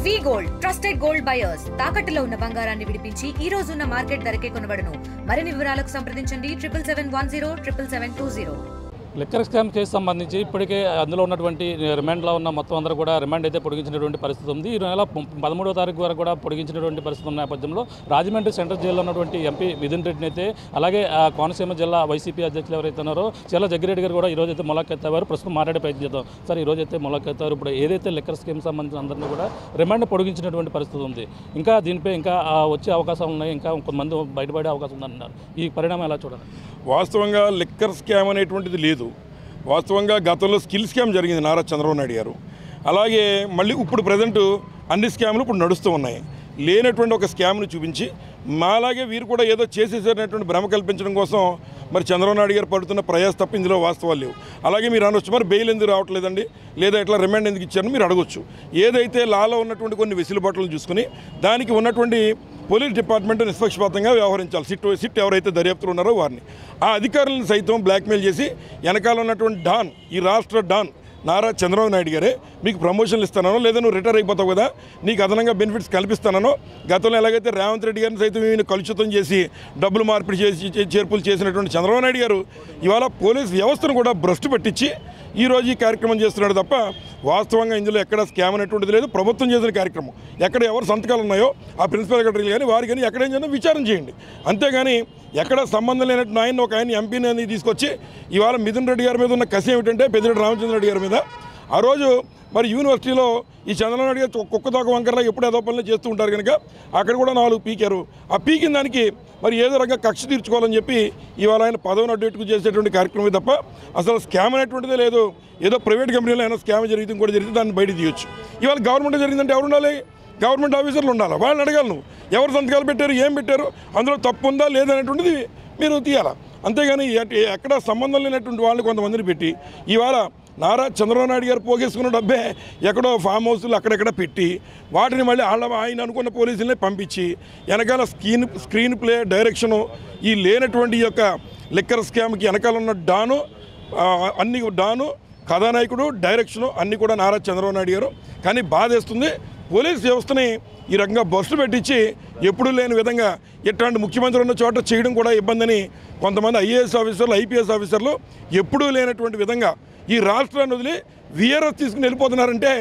వి gold trusted gold buyers తాకట్టులో ఉన్న బంగారాన్ని విడిపించి ఈ రోజు ఉన్న మార్కెట్ ధరకే కొనబడును. మరిన్ని వివరాలకు సంప్రదించండి 7710772020. లిక్కర్ స్కామ్ కేసు సంబంధించి ఇప్పటికే అందులో ఉన్నటువంటి రిమాండ్లో ఉన్న మొత్తం అందరూ కూడా రిమాండ్ అయితే పొడిగించినటువంటి పరిస్థితి ఉంది. ఈ నెల 13వ తారీఖు వరకు కూడా పొడిగించినటువంటి పరిస్థితి ఉన్న నేపథ్యంలో రాజమండ్రి సెంట్రల్ జైల్లో ఉన్నటువంటి ఎంపీ మిథున్ రెడ్డిని అయితే అలాగే కోనసీమ జిల్లా వైసీపీ అధ్యక్షులు ఎవరైతే ఉన్నారో చెల్ల జగ్గిరెడ్డి గారు కూడా ఈరోజు అయితే ములాఖాతయ్యారు. ప్రస్తుతం మాట్లాడే ప్రయత్నం చేద్దాం. సార్, ఈరోజు అయితే ములాఖాతయ్యారు. ఇప్పుడు ఏదైతే లిక్కర్ స్కీమ్ సంబంధించిన అందరినీ కూడా రిమాండ్ పొడిగించినటువంటి పరిస్థితి ఉంది. ఇంకా దీనిపై ఇంకా వచ్చే అవకాశాలు ఉన్నాయి, ఇంకా కొంతమంది బయటపడే అవకాశం ఉందంటున్నారు. ఈ పరిణామం ఎలా చూడాలి? వాస్తవంగా లిక్కర్ స్కామ్ అనేటువంటిది లేదు. వాస్తవంగా గతంలో స్కిల్ స్కామ్ జరిగింది నారా చంద్రబాబు నాయుడు గారు. అలాగే మళ్ళీ ఇప్పుడు ప్రజెంట్ అన్ని స్కామ్లు ఇప్పుడు నడుస్తూ ఉన్నాయి. లేనటువంటి ఒక స్కామ్ను చూపించి మాలాగే వీరు కూడా ఏదో చేసేసేటటువంటి భ్రమ కల్పించడం కోసం మరి చంద్రబాబు నాయుడు గారు పడుతున్న ప్రయాస తప్ప ఇందులో వాస్తవాలు లేవు. అలాగే మీరు అనొచ్చు, మరి బెయిల్ ఎందుకు రావట్లేదండి, లేదా ఇట్లా రిమాండ్ ఎందుకు ఇచ్చారని మీరు అడగొచ్చు. ఏదైతే లాలో ఉన్నటువంటి కొన్ని వెసులుబాట్లను చూసుకుని దానికి ఉన్నటువంటి పోలీస్ డిపార్ట్మెంట్ నిష్పక్షపాతంగా వ్యవహరించాలి. సిట్ ఎవరైతే దర్యాప్తులు ఉన్నారో వారిని, ఆ అధికారులను సైతం బ్లాక్మెయిల్ చేసి వెనకాల ఉన్నటువంటి డాన్, ఈ రాష్ట్ర డాన్ నారా చంద్రబాబు నాయుడు గారే మీకు ప్రమోషన్లు ఇస్తానో, లేదా నువ్వు రిటైర్ అయిపోతావు కదా నీకు అదనంగా బెనిఫిట్స్ కల్పిస్తానో, గతంలో ఎలాగైతే రేవంత్ రెడ్డి గారిని సైతం ఈయన కలుషితం చేసి డబ్బులు మార్పిడి చేసి చేర్పులు చేసినటువంటి చంద్రబాబు నాయుడు గారు ఇవాళ పోలీస్ వ్యవస్థను కూడా భ్రష్టు పట్టించి ఈరోజు ఈ కార్యక్రమం చేస్తున్నాడు తప్ప వాస్తవంగా ఇందులో ఎక్కడ స్కామ్ అనేటువంటిది లేదు. ప్రభుత్వం చేసిన కార్యక్రమం ఎక్కడ ఎవరు సంతకాలు ఉన్నాయో ఆ ప్రిన్సిపల్ సెక్రటరీలు కానీ వారు కానీ ఎక్కడేం చేసినా విచారణ చేయండి. అంతేగాని ఎక్కడ సంబంధం లేనట్టు ఆయన ఒక ఆయన ఎంపీని తీసుకొచ్చి ఇవాళ మిథున్ రెడ్డి గారి మీద ఉన్న కసి ఏమిటంటే పెద్దిరెడ్డి రామచంద్ర రెడ్డి గారి మీద ఆ రోజు మరి యూనివర్సిటీలో ఈ చంద్రబాబు నాయుడు గారు కుక్కతోక వంకరలా ఎప్పుడు ఏదో పనులు చేస్తూ ఉంటారు కనుక అక్కడ కూడా 4 పీకారు. ఆ పీకిన దానికి మరి ఏదో రకంగా కక్ష తీర్చుకోవాలని చెప్పి ఇవాళ ఆయన పదవిని అడ్డెట్టుకు చేసేటువంటి కార్యక్రమం తప్ప అసలు స్కామ్ అనేటువంటిదే లేదు. ఏదో ప్రైవేట్ కంపెనీలో అయినా స్కామ్ జరిగితే కూడా జరిగితే దాన్ని బయట తీయొచ్చు. ఇవాళ గవర్నమెంట్ జరిగిందంటే ఎవరు ఉండాలి? గవర్నమెంట్ ఆఫీసర్లు ఉండాలి. వాళ్ళని అడగాలి, నువ్వు ఎవరు సంతకాలు పెట్టారు, ఏం పెట్టారు, అందులో తప్పు ఉందా లేదనేటువంటిది మీరు తీయాలా. అంతేగాని ఎక్కడ సంబంధం లేనటువంటి వాళ్ళని కొంతమందిని పెట్టి ఇవాళ నారా చంద్రబాబు నాయుడు గారు పోగేసుకున్న డబ్బే ఎక్కడో ఫామ్ హౌస్లు అక్కడెక్కడ పెట్టి వాటిని మళ్ళీ ఆయన అనుకున్న పోలీసులనే పంపించి వెనకాల స్క్రీన్ ప్లే డైరెక్షను ఈ లేనటువంటి యొక్క లిక్కర్ స్కామ్కి వెనకాల ఉన్న అన్ని డాను కథానాయకుడు డైరెక్షను అన్నీ కూడా నారా చంద్రబాబు నాయుడు గారు. కానీ బాధేస్తుంది పోలీస్ వ్యవస్థని ఈ రకంగా బస్సులు పెట్టించి ఎప్పుడూ లేని విధంగా ఇట్లాంటి ముఖ్యమంత్రి ఉన్న చోట చేయడం కూడా ఇబ్బందని కొంతమంది ఐఏఎస్ ఆఫీసర్లు ఐపీఎస్ ఆఫీసర్లు ఎప్పుడూ లేనటువంటి విధంగా ఈ రాష్ట్రాన్ని వదిలి వీఆర్ఎస్ తీసుకుని వెళ్ళిపోతున్నారంటే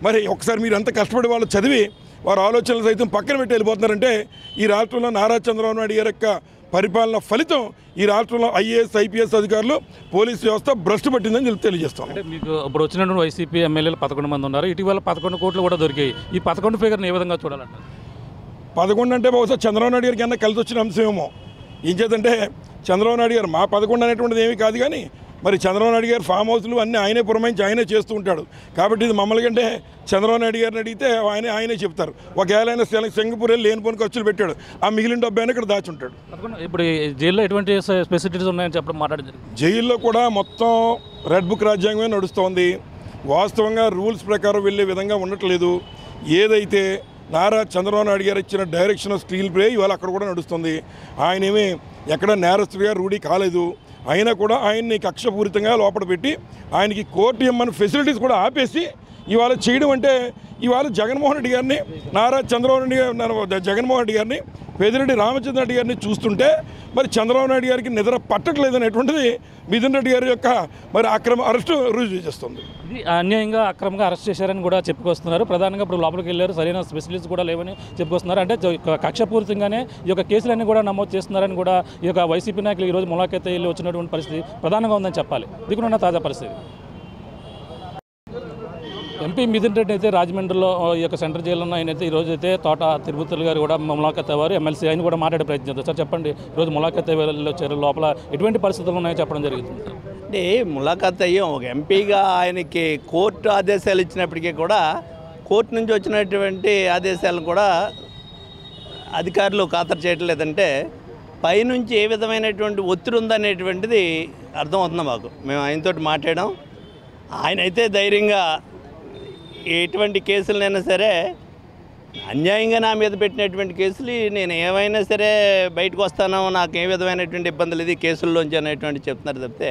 మరి ఒకసారి మీరు ఎంత కష్టపడి వాళ్ళు చదివి వారి ఆలోచనలు సైతం పక్కన పెట్టి వెళ్ళిపోతున్నారంటే ఈ రాష్ట్రంలో నారా చంద్రబాబు నాయుడు గారి యొక్క పరిపాలన ఫలితం ఈ రాష్ట్రంలో ఐఏఎస్ ఐపీఎస్ అధికారులు పోలీస్ వ్యవస్థ భ్రష్టు పట్టిందని తెలియజేస్తాం. అంటే మీకు ఇప్పుడు వచ్చినటువంటి వైసీపీ ఎమ్మెల్యేలు 11 మంది ఉన్నారు. ఇటీవల 11 కోట్లు కూడా దొరికాయి. ఈ 11 ఫిగర్ని ఏ విధంగా చూడాలంటారు? 11 అంటే బహుశా చంద్రబాబు నాయుడు గారికి అన్న కలిసి వచ్చిన అంశమేమో. ఏం చేద్దంటే చంద్రబాబు నాయుడు గారు మా 11 అనేటువంటిది ఏమీ కాదు, కానీ మరి చంద్రబాబు నాయుడు గారు ఫామ్ హౌస్లు అన్నీ ఆయనే పురమాయించి ఆయనే చేస్తూ ఉంటాడు. కాబట్టి ఇది మమ్మల్ని కంటే చంద్రబాబు నాయుడు గారిని అడిగితే ఆయనే చెప్తారు. ఒకవేళ ఆయన సింగపూర్ వెళ్ళి లేనిపోని ఖర్చులు పెట్టాడు, ఆ మిగిలిన డబ్బు అయినా ఇక్కడ దాచుంటాడు. ఇప్పుడు జైల్లో ఎటువంటి ఫెసిలిటీస్ ఉన్నాయని చెప్పడం మాట్లాడింది. జైల్లో కూడా మొత్తం రెడ్ బుక్ రాజ్యాంగమే నడుస్తోంది. వాస్తవంగా రూల్స్ ప్రకారం వెళ్ళే విధంగా ఉండట్లేదు. ఏదైతే నారా చంద్రబాబు నాయుడు గారు ఇచ్చిన డైరెక్షన్ స్టీల్ ప్లే ఇవాళ అక్కడ కూడా నడుస్తుంది. ఆయనేమీ ఎక్కడ నేరస్తుడిగా రూఢీ కాలేదు. అయినా కూడా ఆయన్ని కక్షపూరితంగా లోపల పెట్టి ఆయనకి కోర్టు ఇమ్మని ఫెసిలిటీస్ కూడా ఆపేసి ఇవాళ చేయడం అంటే ఇవాళ జగన్మోహన్ రెడ్డి గారిని నారా చంద్రబాబు నాయుడు జగన్మోహన్ రెడ్డి గారిని పెద్దిరెడ్డి రామచంద్ర రెడ్డి గారిని చూస్తుంటే మరి చంద్రబాబు నాయుడు గారికి నిద్ర పట్టట్లేదనేటువంటిది మిథున్ రెడ్డి గారి యొక్క మరి అక్రమ అరెస్టు రుజువు చేస్తుంది. ఇది అన్యాయంగా అక్రమంగా అరెస్ట్ చేశారని కూడా చెప్పుకొస్తున్నారు. ప్రధానంగా ఇప్పుడు లోపలికి వెళ్ళారు, సరైన ఫెసిలిటీస్ కూడా లేవని చెప్పుకొస్తున్నారు. అంటే కక్షపూరితంగానే ఈ యొక్క కేసులన్నీ కూడా నమోదు చేస్తున్నారని కూడా ఈ యొక్క వైసీపీ నాయకులు ఈరోజు ములాఖాతయ్యలో వచ్చినటువంటి పరిస్థితి ప్రధానంగా ఉందని చెప్పాలి. దిగునున్న తాజా పరిస్థితి. ఎంపీ మిథున్ రెడ్డి అయితే రాజమండ్రిలో ఈ యొక్క సెంట్రల్ జైల్లో ఉన్న ఆయన అయితే ఈరోజు అయితే తోట తిరుపతులు గారు కూడా ములాఖాతయ్యారు. ఎమ్మెల్సీ ఆయన కూడా మాట్లాడే ప్రయత్నం చేస్తారు. సార్ చెప్పండి, ఈరోజు ములాఖాతయ్యలో వచ్చారు, లోపల ఎటువంటి పరిస్థితులు ఉన్నాయో చెప్పడం జరిగింది. అంటే ములాఖాతయ్యం ఒక ఎంపీగా ఆయనకి కోర్టు ఆదేశాలు ఇచ్చినప్పటికీ కూడా కోర్టు నుంచి వచ్చినటువంటి ఆదేశాలను కూడా అధికారులు ఖాతరు చేయట్లేదంటే పైనుంచి ఏ విధమైనటువంటి ఒత్తిడి ఉందనేటువంటిది అర్థమవుతుంది మాకు. మేము ఆయనతో మాట్లాడాం. ఆయన అయితే ధైర్యంగా ఎటువంటి కేసులనైనా సరే అన్యాయంగా నా మీద పెట్టినటువంటి కేసులు నేను ఏమైనా సరే బయటకు వస్తానో, నాకు ఏ విధమైనటువంటి ఇబ్బందులు ఇది కేసుల్లోంచి అనేటువంటి చెప్తున్నారు తప్పితే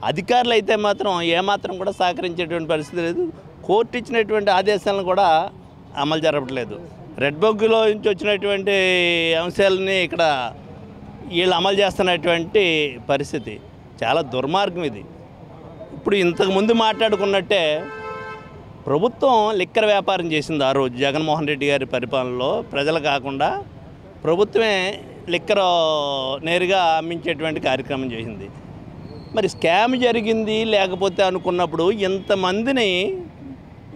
అధికారులు అయితే మాత్రం ఏమాత్రం కూడా సహకరించేటువంటి పరిస్థితి లేదు. కోర్టు ఇచ్చినటువంటి ఆదేశాలను కూడా అమలు జరపట్లేదు. రెడ్ బుక్లో నుంచి వచ్చినటువంటి అంశాలని ఇక్కడ వీళ్ళు అమలు చేస్తున్నటువంటి పరిస్థితి చాలా దుర్మార్గం ఇది. ఇప్పుడు ఇంతకుముందు మాట్లాడుకున్నట్టే ప్రభుత్వం లిక్కర్ వ్యాపారం చేసింది. ఆ రోజు జగన్మోహన్ రెడ్డి గారి పరిపాలనలో ప్రజలు కాకుండా ప్రభుత్వమే లిక్కర్ నేరుగా అమ్మించేటువంటి కార్యక్రమం చేసింది. మరి స్కామ్ జరిగింది లేకపోతే అనుకున్నప్పుడు ఇంతమందిని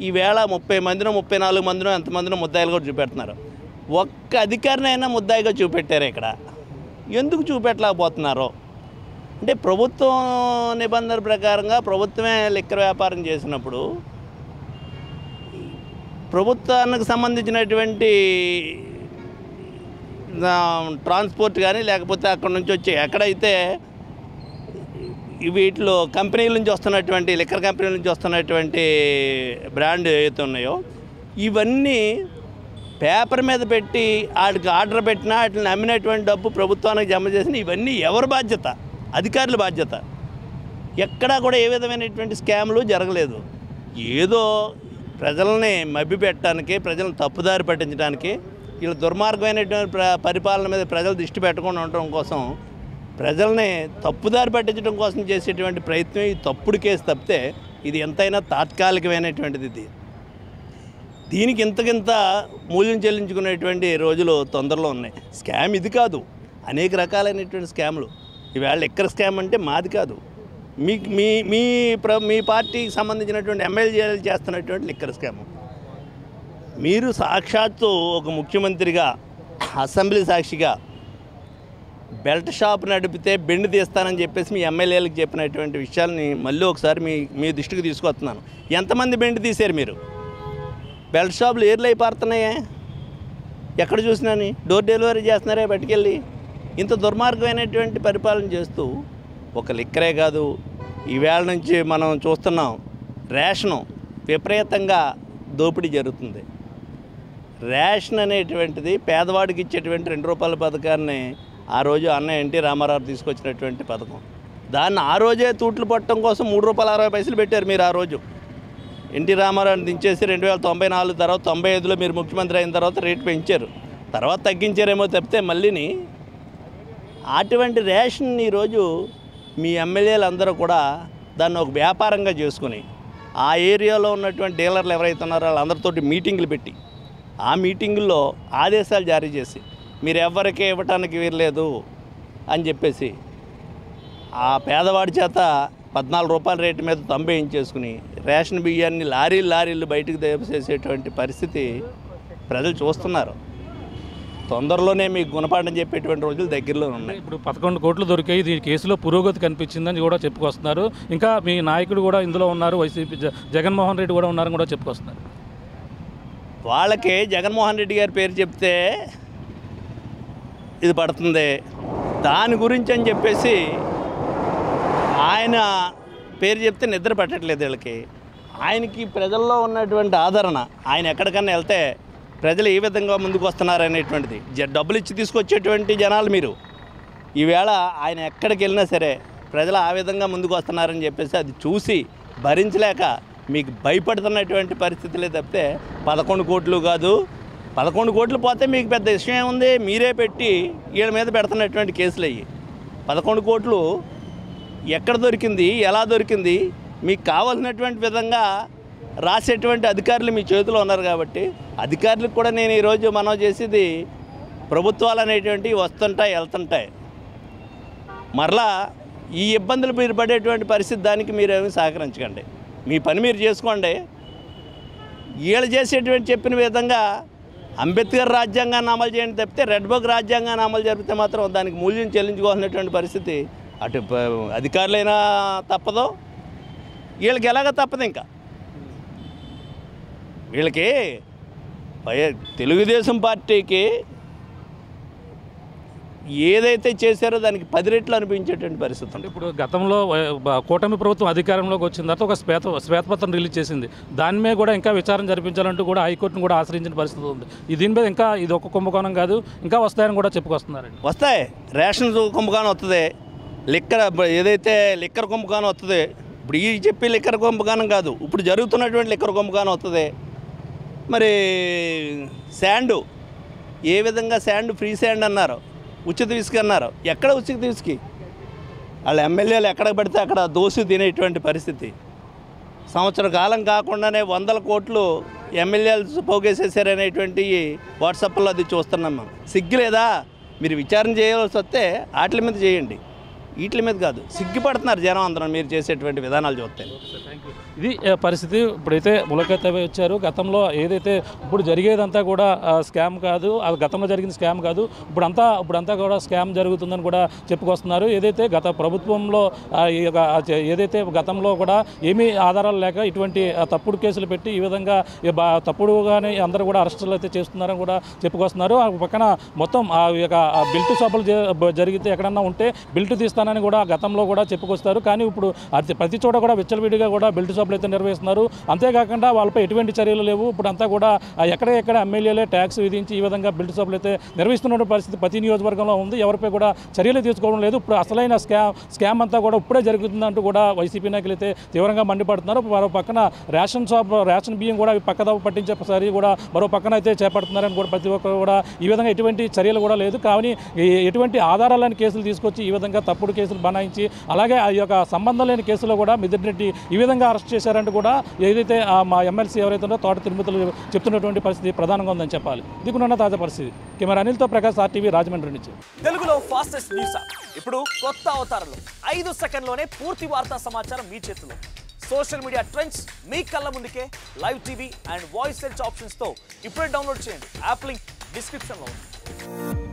ఈవేళ 30 మందినో 34 మందినో ఎంతమందినో ముద్దాయిలు కూడా చూపెడుతున్నారు. ఒక్క అధికారినైనా ముద్దాయిగా చూపెట్టారు. ఇక్కడ ఎందుకు చూపెట్టలేకపోతున్నారో అంటే ప్రభుత్వం నిబంధనల ప్రకారంగా ప్రభుత్వమే లిక్కర్ వ్యాపారం చేసినప్పుడు ప్రభుత్వానికి సంబంధించినటువంటి ట్రాన్స్పోర్ట్ కానీ లేకపోతే అక్కడ నుంచి వచ్చి ఎక్కడైతే వీటిలో కంపెనీల నుంచి వస్తున్నటువంటి లిక్కర్ కంపెనీల నుంచి వస్తున్నటువంటి బ్రాండ్ ఏవైతే ఉన్నాయో ఇవన్నీ పేపర్ మీద పెట్టి వాటికి ఆర్డర్ పెట్టినా వాటిని అమ్మినటువంటి డబ్బు ప్రభుత్వానికి జమ చేసిన ఇవన్నీ ఎవరి బాధ్యత? అధికారుల బాధ్యత. ఎక్కడా కూడా ఏ విధమైనటువంటి స్కామ్లు జరగలేదు. ఏదో ప్రజల్ని మభ్యపెట్టడానికి, ప్రజలను తప్పుదారి పట్టించడానికి, వీళ్ళ దుర్మార్గమైనటువంటి పరిపాలన మీద ప్రజలు దృష్టి పెట్టకుండా ఉండటం కోసం, ప్రజల్ని తప్పుదారి పట్టించడం కోసం చేసేటువంటి ప్రయత్నం ఈ తప్పుడు కేసు తప్పితే ఇది ఎంతైనా తాత్కాలికమైనటువంటిది. దీనికి ఇంతకింత మూల్యం చెల్లించుకునేటువంటి రోజులు తొందరలో ఉన్నాయి. స్కామ్ ఇది కాదు, అనేక రకాలైనటువంటి స్కామ్లు. ఈవేళ లిక్కర్ స్కామ్ అంటే మాది కాదు, మీ మీ మీ మీ పార్టీకి సంబంధించినటువంటి ఎమ్మెల్యేలు చేస్తున్నటువంటి లిక్కర్ స్కామ్. మీరు సాక్షాత్తు ఒక ముఖ్యమంత్రిగా అసెంబ్లీ సాక్షిగా బెల్ట్ షాప్ నడిపితే బెండ్ తీస్తానని చెప్పేసి మీ ఎమ్మెల్యేలకు చెప్పినటువంటి విషయాల్ని మళ్ళీ ఒకసారి మీ దృష్టికి తీసుకొస్తున్నాను. ఎంతమంది బెండ్ తీశారు మీరు? బెల్ట్ షాపులు ఏర్లు అయిపోతున్నాయే, ఎక్కడ చూసినాని డోర్ డెలివరీ చేస్తున్నారే బయటికెళ్ళి. ఇంత దుర్మార్గమైనటువంటి పరిపాలన చేస్తూ ఒక లిక్కరే కాదు, ఈవేళ నుంచి మనం చూస్తున్నాం రేషను విపరీతంగా దోపిడీ జరుగుతుంది. రేషన్ అనేటువంటిది పేదవాడికి ఇచ్చేటువంటి 2 రూపాయల పథకాన్ని ఆ రోజు అన్న ఎన్టీ రామారావు తీసుకొచ్చినటువంటి పథకం. దాన్ని ఆ రోజే తూట్లు పట్టడం కోసం 3 రూపాయల 60 పైసలు పెట్టారు మీరు. ఆ రోజు ఎన్టీ రామారావుని దించేసి 2094 తర్వాత 95లో మీరు ముఖ్యమంత్రి అయిన తర్వాత రేటు పెంచారు, తర్వాత తగ్గించారేమో తప్పితే మళ్ళీని అటువంటి రేషన్ ఈరోజు మీ ఎమ్మెల్యేలు అందరూ కూడా దాన్ని ఒక వ్యాపారంగా చేసుకుని ఆ ఏరియాలో ఉన్నటువంటి డీలర్లు ఎవరైతే ఉన్నారో వాళ్ళందరితోటి మీటింగులు పెట్టి ఆ మీటింగుల్లో ఆదేశాలు జారీ చేసి మీరు ఎవరికీ ఇవ్వటానికి వీరలేదు అని చెప్పేసి ఆ పేదవాడి చేత 14 రూపాయల రేటు మీద తంబేయించేసుకుని రేషన్ బియ్యాన్ని లారీలు బయటకు దేసేసేటువంటి పరిస్థితి ప్రజలు చూస్తున్నారు. తొందరలోనే మీకు గుణపాఠం చెప్పేటువంటి రోజులు దగ్గరలో ఉన్నాయి. ఇప్పుడు 11 కోట్లు దొరికాయి, ఈ కేసులో పురోగతి కనిపించిందని కూడా చెప్పుకొస్తున్నారు. ఇంకా మీ నాయకుడు కూడా ఇందులో ఉన్నారు, వైసీపీ జగన్మోహన్ రెడ్డి కూడా ఉన్నారని కూడా చెప్పుకొస్తున్నారు. వాళ్ళకి జగన్మోహన్ రెడ్డి గారి పేరు చెప్తే ఇది పడుతుంది, దాని గురించి అని చెప్పేసి ఆయన పేరు చెప్తే నిద్ర పట్టట్లేదు వీళ్ళకి. ఆయనకి ప్రజల్లో ఉన్నటువంటి ఆదరణ, ఆయన ఎక్కడికన్నా వెళ్తే ప్రజలు ఏ విధంగా ముందుకు వస్తున్నారనేటువంటిది, డబ్బులు ఇచ్చి తీసుకొచ్చేటువంటి జనాలు మీరు. ఈవేళ ఆయన ఎక్కడికి వెళ్ళినా సరే ప్రజలు ఆ విధంగా ముందుకు వస్తున్నారని చెప్పేసి అది చూసి భరించలేక మీకు భయపడుతున్నటువంటి పరిస్థితులే తప్పితే 11 కోట్లు కాదు. 11 కోట్లు పోతే మీకు పెద్ద విషయం ఏముంది? మీరే పెట్టి వీళ్ళ మీద పెడుతున్నటువంటి కేసులు అయ్యి. 11 కోట్లు ఎక్కడ దొరికింది, ఎలా దొరికింది, మీకు కావాల్సినటువంటి విధంగా రాసేటువంటి అధికారులు మీ చేతిలో ఉన్నారు. కాబట్టి అధికారులకు కూడా నేను ఈరోజు మనం చేసేది, ప్రభుత్వాలు అనేటువంటివి వస్తుంటాయి వెళ్తుంటాయి, మరలా ఈ ఇబ్బందులు మీరు పడేటువంటి పరిస్థితి దానికి మీరేమీ సహకరించకండి, మీ పని మీరు చేసుకోండి. వీళ్ళు చేసేటువంటి చెప్పిన విధంగా అంబేద్కర్ రాజ్యాంగాన్ని అమలు చేయండి తప్పితే రెడ్ బుక్ రాజ్యాంగాన్ని అమలు జరిపితే మాత్రం దానికి మూల్యం చెల్లించుకోవాల్సినటువంటి పరిస్థితి అటు అధికారులైనా తప్పదు, వీళ్ళకి ఎలాగ తప్పదు. ఇంకా వీళ్ళకి తెలుగుదేశం పార్టీకి ఏదైతే చేశారో దానికి 10 రెట్లు అనిపించేటువంటి పరిస్థితి ఉంది. ఇప్పుడు గతంలో కూటమి ప్రభుత్వం అధికారంలోకి వచ్చిన తర్వాత ఒక శ్వేతపత్రం రిలీజ్ చేసింది, దాని మీద కూడా ఇంకా విచారణ జరిపించాలంటూ కూడా హైకోర్టును కూడా ఆశ్రయించిన పరిస్థితి ఉంది. దీని మీద ఇంకా ఇది ఒక కుంభకోణం కాదు, ఇంకా వస్తాయని కూడా చెప్పుకొస్తున్నారండి. వస్తాయి, రేషన్ కుంభకోణం వస్తుంది, లిక్కర్ ఏదైతే లిక్కర్ కుంభకోణం వస్తుంది. ఇప్పుడు ఈ చెప్పి లిక్కర్ కుంభకోణం కాదు, ఇప్పుడు జరుగుతున్నటువంటి లిక్కర్ కుంభకోణం వస్తుంది. మరి శాండు ఏ విధంగా శాండ్ ఫ్రీ శాండ్ అన్నారు, ఉచిత ఇసుక అన్నారు. ఎక్కడ ఉచిత ఇసుక? వాళ్ళ ఎమ్మెల్యేలు ఎక్కడ పడితే అక్కడ దోసి తినేటువంటి పరిస్థితి. సంవత్సర కాలం కాకుండానే 100 కోట్లు ఎమ్మెల్యేలు పోగేసేసారనేటువంటి వాట్సాప్లో అది చూస్తున్నాం. మనం సిగ్గు లేదా? మీరు విచారణ చేయవలసి వస్తే వాటి మీద చేయండి, వీటి మీద కాదు. సిగ్గుపడుతున్నారు జనం అందరం మీరు చేసేటువంటి విధానాలు చూస్తే. ఇది పరిస్థితి. ఇప్పుడైతే ములకెత్తవే వచ్చారు. గతంలో ఏదైతే ఇప్పుడు జరిగేదంతా కూడా స్కామ్ కాదు, అది గతంలో జరిగిన స్కామ్ కాదు, ఇప్పుడంతా కూడా స్కామ్ జరుగుతుందని కూడా చెప్పుకొస్తున్నారు. ఏదైతే గత ప్రభుత్వంలో ఏదైతే గతంలో కూడా ఏమీ ఆధారాలు లేక ఇటువంటి తప్పుడు కేసులు పెట్టి ఈ విధంగా తప్పుడుగానే అందరూ కూడా అరెస్టులు అయితే చేస్తున్నారని కూడా చెప్పుకొస్తున్నారు. ఆ పక్కన మొత్తం ఆ యొక్క బిల్టు సభలు జరిగితే ఎక్కడన్నా ఉంటే బిల్టు తీస్తానని కూడా గతంలో కూడా చెప్పుకొస్తారు. కానీ ఇప్పుడు ప్రతి చోట కూడా విచ్చలవిడిగా కూడా బిల్టు సభలు అయితే నిర్వహిస్తున్నారు. అంతేకాకుండా వాళ్ళపై ఎటువంటి చర్యలు లేవు. ఇప్పుడు అంతా కూడా ఎక్కడెక్కడ ఎమ్మెల్యేలే ట్యాక్స్ విధించి ఈ విధంగా బిల్టు సభలు అయితే నిర్వహిస్తున్న పరిస్థితి ప్రతి నియోజకవర్గంలో ఉంది. ఎవరిపై కూడా చర్యలు తీసుకోవడం లేదు. ఇప్పుడు అసలైన స్కామ్ అంతా కూడా ఇప్పుడే జరుగుతుందంటూ కూడా వైసీపీ నాయకులు అయితే తీవ్రంగా మండిపడుతున్నారు. మరో పక్కన రేషన్ బియ్యం కూడా పక్కదాపు పట్టించే సరి కూడా మరో పక్కన అయితే చేపడుతున్నారని కూడా ప్రతి ఒక్కరు కూడా ఈ విధంగా ఎటువంటి చర్యలు కూడా లేదు. కానీ ఎటువంటి ఆధారాలని కేసులు తీసుకొచ్చి ఈ విధంగా తప్పుడు కేసులు బనాయించి అలాగే ఆ యొక్క సంబంధం లేని కేసులో కూడా మిథున్ రెడ్డి ఈ విధంగా అరెస్ట్ చేశారంటూ కూడా ఏదైతే మా ఎమ్మెల్సీ ఎవరైతే ఉందో తోట తిరుమతులు చెప్తున్నటువంటి పరిస్థితి ప్రధానంగా ఉందని చెప్పాలి. దిగునున్న తాజా పరిస్థితి. కెమెరా అనిల్తో ప్రకాష్, ఆర్టీవీ, రాజమండ్రి నుంచి. తెలుగులో ఫాస్టెస్ట్ న్యూస్ యాప్ ఇప్పుడు కొత్త అవతారంలో 5 సెకండ్లోనే పూర్తి వార్తా సమాచారం మీ చేతిలో. సోషల్ మీడియా ట్రెండ్స్ మీ కళ్ళ ముందుకే live TV and voice search ఆప్షన్స్తో ఇప్పుడే డౌన్లోడ్ చేయండి. యాప్ లింక్ డిస్క్రిప్షన్లో ఉంది.